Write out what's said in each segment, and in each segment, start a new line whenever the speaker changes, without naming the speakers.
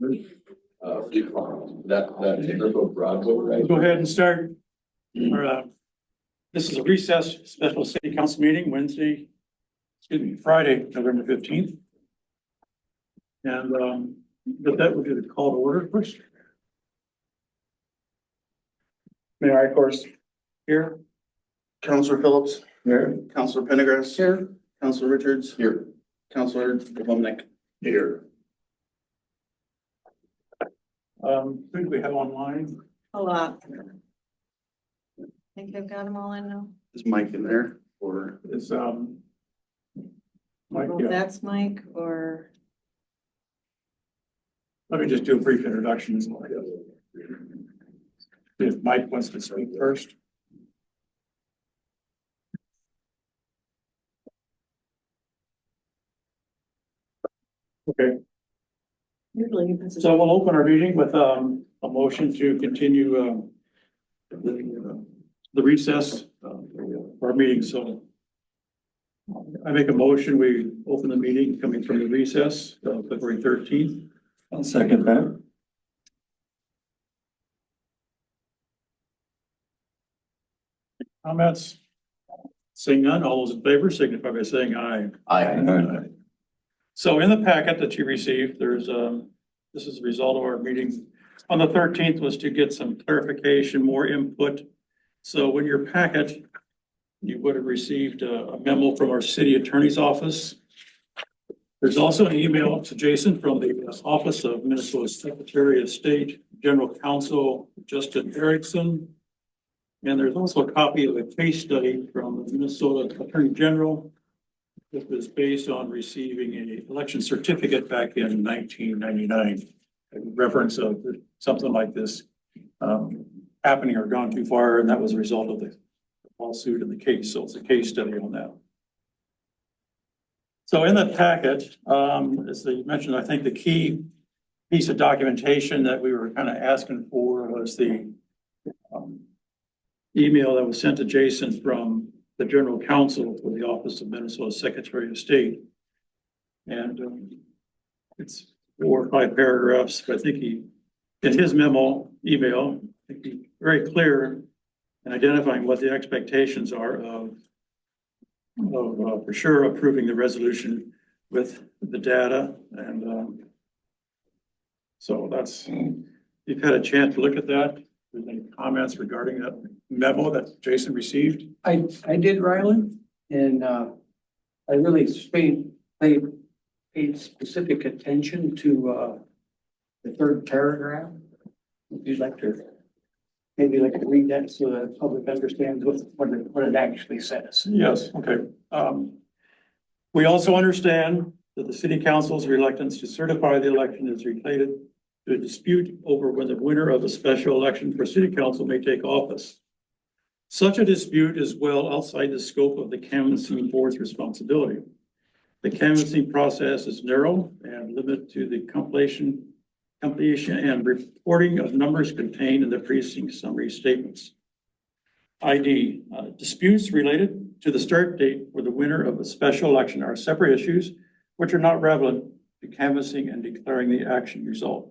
That typical broad vote, right?
Go ahead and start. This is a recessed special city council meeting, Friday, November 15th. And with that, we'll do the call to order first.
Mayor Ikorst,
Here.
Councilor Phillips,
Here.
Councilor Pendergrass. Here. Councilor Richards.
Here.
Councilor Lomnick.
Here.
Who do we have online?
A lot. Think I've got them all in now.
Is Mike in there or?
Is Mike,
Well,
yeah.
that's Mike or,
Let me just do a brief introduction. If Mike wants to speak first. Okay,
usually this is.
so we'll open our meeting with a motion to continue the recess for our meeting. So I make a motion, we open the meeting coming from the recess, February 13th.
I'll second that.
Comments? Seeing none, all those in favor signify by saying aye.
Aye.
So in the packet that you received, there's this is the result of our meeting on the 13th, was to get some clarification, more input. So in your packet, you would have received a memo from our city attorney's office. There's also an email to Jason from the Office of Minnesota Secretary of State, General Counsel Justin Erickson. And there's also a copy of a case study from the Minnesota Attorney General. This was based on receiving an election certificate back in 1999. A reference of something like this happening or gone too far, and that was a result of the lawsuit in the case. So it's a case study on that. So in the packet, as you mentioned, I think the key piece of documentation that we were kind of asking for was the email that was sent to Jason from the General Counsel for the Office of Minnesota Secretary of State. And it's 4 or 5 paragraphs, but I think he, in his email, I think he's very clear in identifying what the expectations are of for sure approving the resolution with the data. And so that's, you've had a chance to look at that. There's any comments regarding that memo that Jason received?
I did, Ryland, and I really paid specific attention to the 3rd paragraph. If you'd like to, maybe like to read that so the public understands what it actually says.
Yes, okay. We also understand that the city council's reluctance to certify the election is related to a dispute over when the winner of a special election for city council may take office. Such a dispute is well outside the scope of the canvassing board's responsibility. The canvassing process is narrow and limited to the completion and reporting of numbers contained in the precinct summary statements. ID, disputes related to the start date for the winner of a special election are separate issues which are not relevant to canvassing and declaring the action result.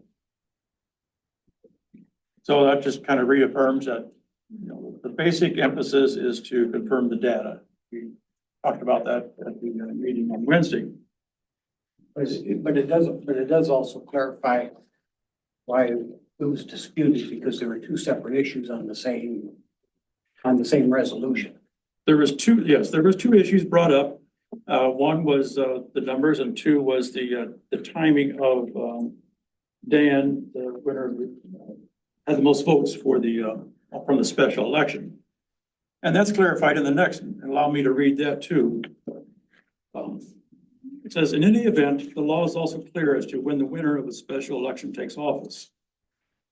So that just kind of reaffirms that, you know, the basic emphasis is to confirm the data. We talked about that at the meeting on Wednesday.
But it does also clarify why it was disputed, because there were 2 separate issues on the same resolution.
There was 2 issues brought up. One was the numbers, and 2 was the timing of Dan, the winner, had the most votes for from the special election. And that's clarified in the next, and allow me to read that too. It says, in any event, the law is also clear as to when the winner of a special election takes office.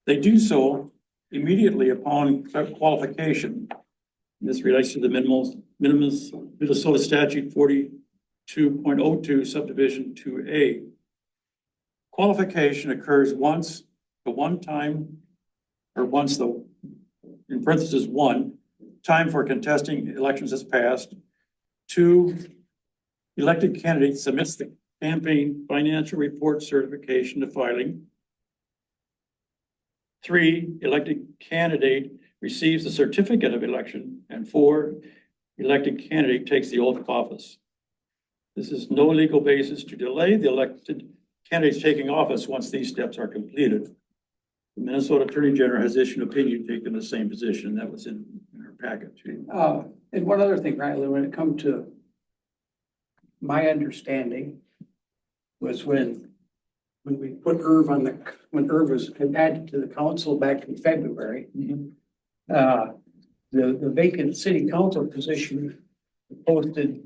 They do so immediately upon qualification. This relates to the Minnesota statute 42.02 subdivision 2A. Qualification occurs once in parentheses 1, time for contesting elections has passed. 2, elected candidate submits the campaign financial report certification to filing. 3, elected candidate receives a certificate of election, and 4, elected candidate takes the oath of office. This is no legal basis to delay the elected candidates taking office once these steps are completed. The Minnesota Attorney General has issued an opinion taking the same position that was in our packet.
And one other thing, Riley, when it comes to my understanding was when we put Irv on when Irv was added to the council back in February, the vacant city council position posted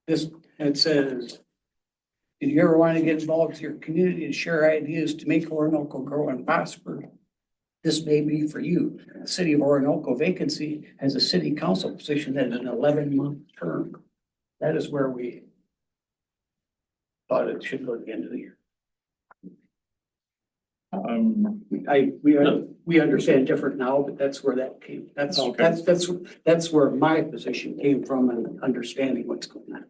this, it says, if you ever want to get involved with your community and share ideas to make Orinoco grow and prosper, this may be for you. The city of Orinoco vacancy has a city council position that is an 11-month term. That is where we thought it should go to the end of the year. We understand different now, but that's where that came. That's all.
Okay.
That's where my position came from and understanding what's going on.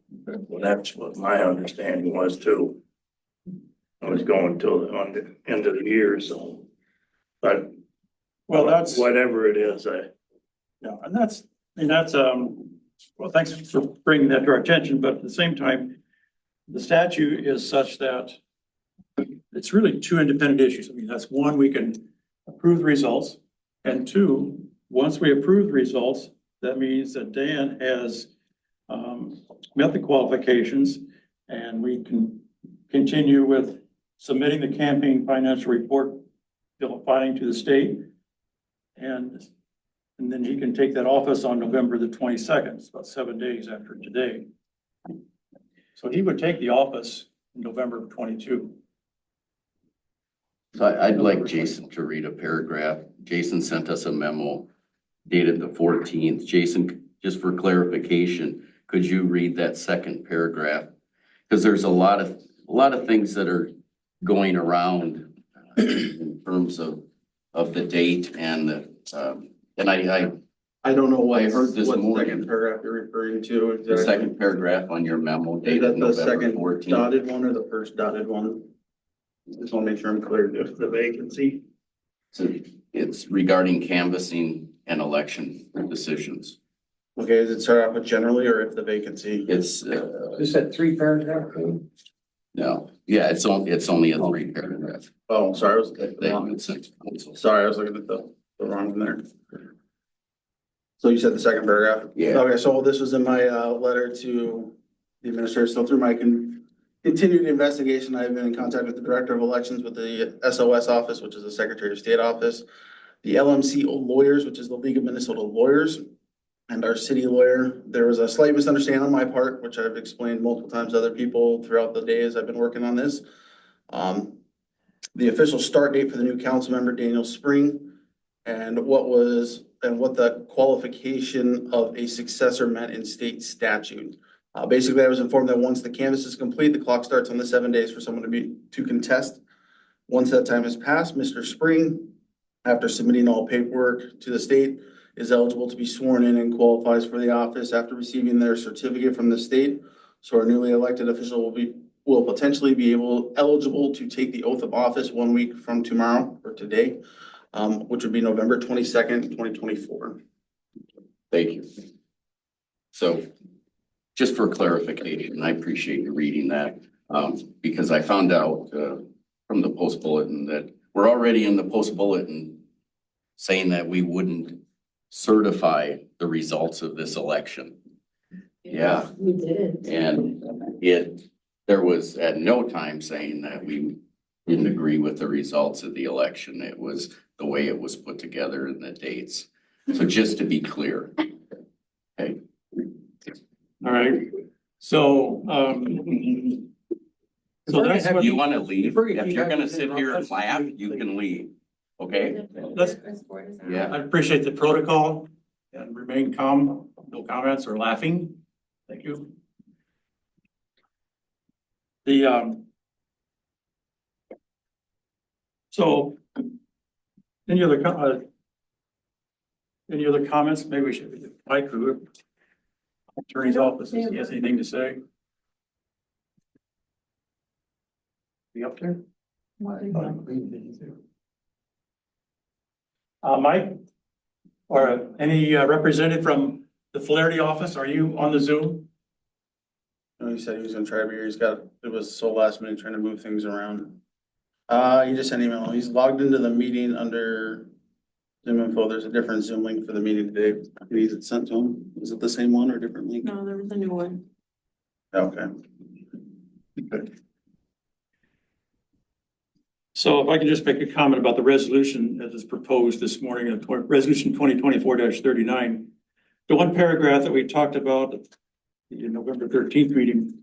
Well, that's what my understanding was too. I was going till on the end of the year, so. But
Well, that's,
whatever it is,
yeah, and that's, well, thanks for bringing that to our attention, but at the same time, the statute is such that it's really two independent issues. I mean, that's one, we can approve the results. And two, once we approve the results, that means that Dan has met the qualifications and we can continue with submitting the campaign financial report, filing to the state. And then he can take that office on November the 22nd. It's about 7 days after today. So he would take the office in November of 22.
So I'd like Jason to read a paragraph. Jason sent us a memo dated the 14th. Jason, just for clarification, could you read that second paragraph? Because there's a lot of things that are going around in terms of the date and
I don't know what,
I heard this
what
morning.
second paragraph you're referring to.
the second paragraph on your memo
Is
dated
that the
November
second
14th.
dotted one or the first dotted one? Just want to make sure I'm clear. Just the vacancy.
So it's regarding canvassing and election decisions.
Okay, does it start off with generally or if the vacancy?
It's,
Is that 3 paragraph?
no, yeah, it's only a 3 paragraph.
Oh, sorry, I was,
that you had sent to council.
sorry, I was looking at the wrong one there. So you said the second paragraph?
Yeah.
Okay, so this was in my letter to the administrator. So through my continued investigation, I've been in contact with the Director of Elections with the SOS office, which is the Secretary of State office, the LMC lawyers, which is the League of Minnesota Lawyers, and our city lawyer. There was a slight misunderstanding on my part, which I've explained multiple times to other people throughout the days I've been working on this. The official start date for the new council member, Daniel Spring, and what the qualification of a successor meant in state statute. Basically, I was informed that once the canvass is complete, the clock starts on the 7 days for someone to contest. Once that time has passed, Mr. Spring, after submitting all paperwork to the state, is eligible to be sworn in and qualifies for the office after receiving their certificate from the state. So our newly elected official will potentially be eligible to take the oath of office 1 week from tomorrow or today, which would be November 22nd, 2024.
Thank you. So just for clarification, I appreciate you reading that, because I found out from the Post Bulletin that we're already in the Post Bulletin saying that we wouldn't certify the results of this election. Yeah.
We did.
And there was at no time saying that we didn't agree with the results of the election. It was the way it was put together and the dates. So just to be clear. Okay.
All right, so, so that's what,
You want to leave?
Before you
If
keep
you're gonna
having
sit here and
interruptions,
laugh,
please,
you
please.
can leave. Okay?
let's,
Yeah.
I appreciate the protocol and remain calm, no comments or laughing. Thank you. So any other comments? Maybe we should, Mike, who attorney's office, if he has anything to say? Be up there? Mike? Or any representative from the Flaherty office, are you on the Zoom?
No, he said he was gonna try to be here. It was so last minute trying to move things around. He just sent an email. He's logged into the meeting under Zoom info. There's a different Zoom link for the meeting today. Is it sent to him? Is it the same one or a different link?
No, there was a new one.
Okay.
So if I can just make a comment about the resolution as is proposed this morning, resolution 2024-39. The one paragraph that we talked about at the November 13th meeting.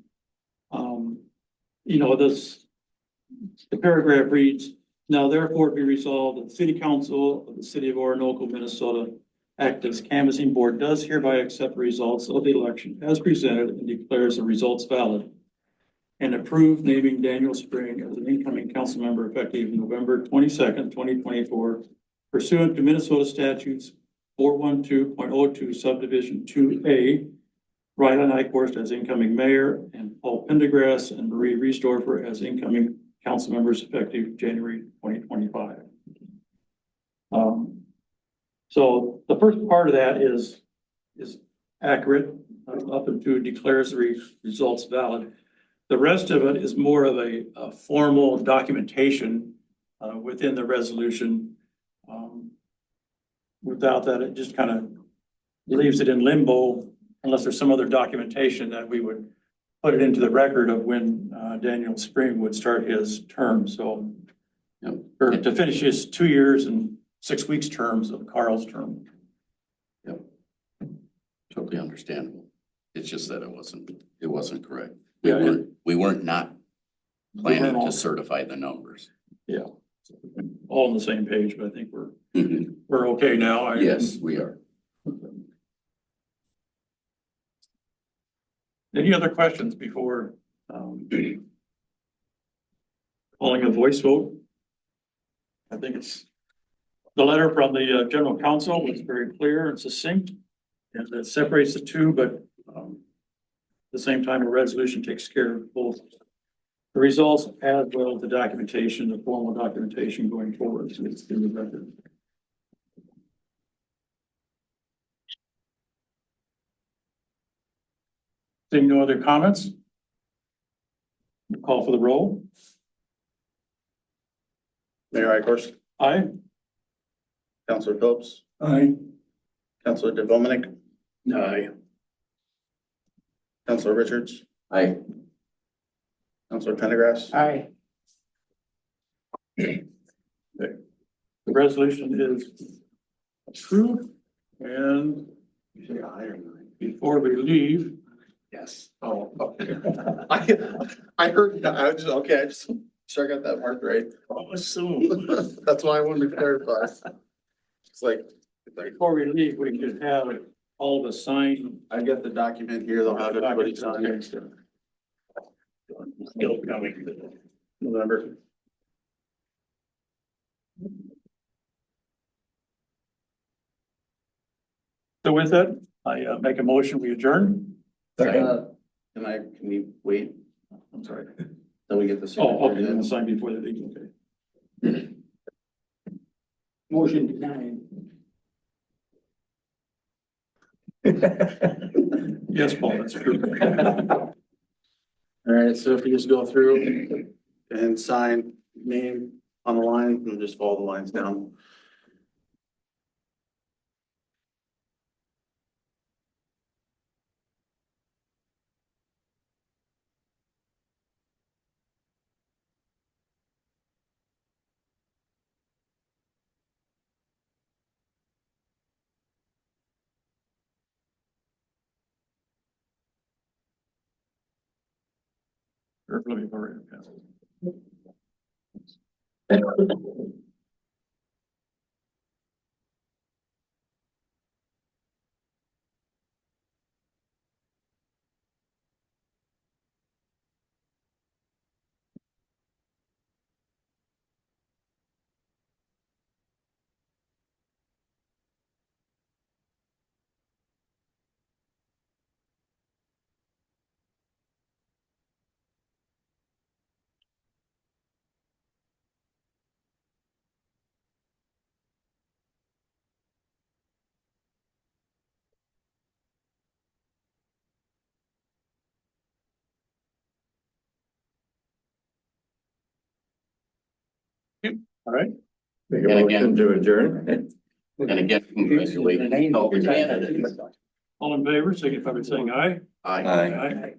The paragraph reads, now therefore be resolved that the city council of the city of Orinoco, Minnesota, act as canvassing board does hereby accept the results of the election as presented and declares the results valid. And approve naming Daniel Spring as an incoming council member effective November 22nd, 2024, pursuant to Minnesota statutes 412.02 subdivision 2A. Rylan Nyquist as incoming mayor and Paul Pendergrass and Marie Riesdorfer as incoming council members effective January 2025. So the first part of that is accurate up until declares the results valid. The rest of it is more of a formal documentation within the resolution. Without that, it just kind of leaves it in limbo unless there's some other documentation that we would put it into the record of when Daniel Spring would start his term. So,
Yep.
or to finish his 2 years and 6 weeks terms of Carl's term.
Totally understandable. It's just that it wasn't correct.
Yeah,
We weren't not planning
all-
to certify the numbers.
all on the same page, but I think we're
Mhm.
okay now.
Yes, we are.
Any other questions before calling a voice vote? I think it's, the letter from the general counsel was very clear and succinct. And it separates the two, but at the same time, a resolution takes care of both the results as well as the documentation, the formal documentation going forward. So it's in the record. Seeing no other comments? Call for the roll.
Mayor Ikorst,
Aye.
Counselor Phillips,
Aye.
Counselor DeVominick,
Aye.
Counselor Richards,
Aye.
Counselor Pendergrass.
Aye.
The resolution is approved, and before we leave.
Yes.
Oh, okay.
I heard, I was just, okay, I just, sure I got that marked right.
I'll assume.
That's why I wanted to clarify. It's like,
Before we leave, we could have all of us sign.
I get the document here, they'll have everybody sign it.
Still coming.
November.
So with that, I make a motion, we adjourn.
Can we wait
I'm sorry.
till we get the
Oh, okay, you're gonna
signature?
sign before the leave, okay.
Motion denied.
Yes, Paul, that's true.
All right, so if you just go through and sign name on the line and just follow the lines down.
Or let me borrow your pen. All right,
Make a
And again-
motion to adjourn.
And again, congratulations. to all the candidates.
all in favor, signify by saying aye.
Aye.
Aye.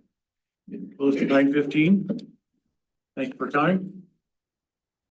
Close to 9:15. Thank you for time.